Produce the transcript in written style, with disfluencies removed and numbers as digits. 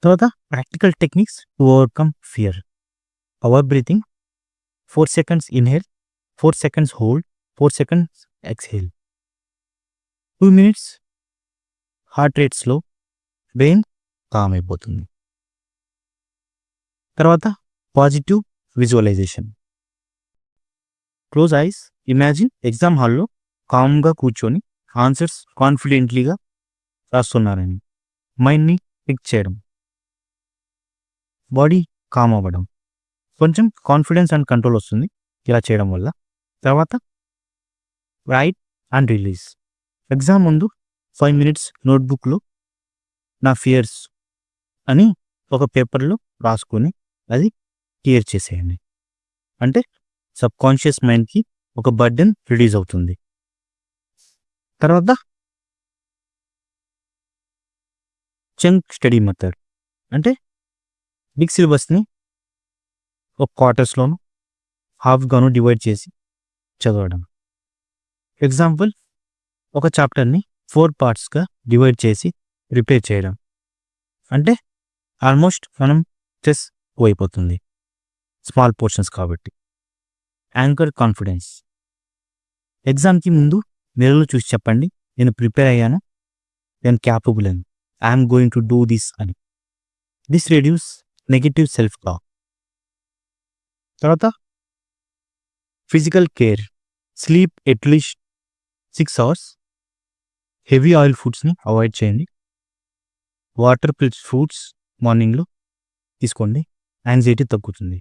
తర్వాత practical techniques to overcome fear. Power breathing, 4 seconds inhale, 4 seconds hold, 4 seconds exhale. 2 minutes heart rate slow, brain calm అయిపోతుంది. తర్వాత positive visualisation. Close eyes, imagine exam హాల్లో కామ్గా కూర్చొని answers కాన్ఫిడెంట్లీగా రాస్తున్నారని మైండ్ని pick చేయడం, body com అవ్వడం, కొంచెం కాన్ఫిడెన్స్ అండ్ కంట్రోల్ వస్తుంది ఇలా చేయడం వల్ల. తర్వాత రైట్ అండ్ రిలీజ్. ఎగ్జామ్ ముందు 5 మినిట్స్ నోట్బుక్లో నా ఫియర్స్ అని ఒక పేపర్లో రాసుకొని అది క్లియర్ చేసేయండి. అంటే సబ్కాన్షియస్ మైండ్కి ఒక బర్డెన్ రిలీజ్ అవుతుంది. తర్వాత చంక్ స్టడీ మెథడ్ అంటే బిగ్ సిలబస్ని ఒక క్వార్టర్స్లోను హాఫ్గాను డివైడ్ చేసి చదవడం. ఎగ్జాంపుల్, ఒక చాప్టర్ని 4 పార్ట్స్గా డివైడ్ చేసి ప్రిపేర్ చేయడం. అంటే ఆల్మోస్ట్ మనం స్ట్రెస్ అయిపోతుంది స్మాల్ పోర్షన్స్ కాబట్టి. Anchor confidence. ఎగ్జామ్కి ముందు మిర్రర్లో చూసి చెప్పండి, నేను ప్రిపేర్ అయ్యాను, నేను క్యాపబుల్ అని, I'm going to do this అని. This reduce negative self talk. తర్వాత physical care. Sleep at least 6 hours. Heavy oil ఫుడ్స్ని అవాయిడ్ చేయండి. వాటర్ ప్లస్ ఫ్రూట్స్ మార్నింగ్లో తీసుకోండి, యాంగ్జైటీ తగ్గుతుంది.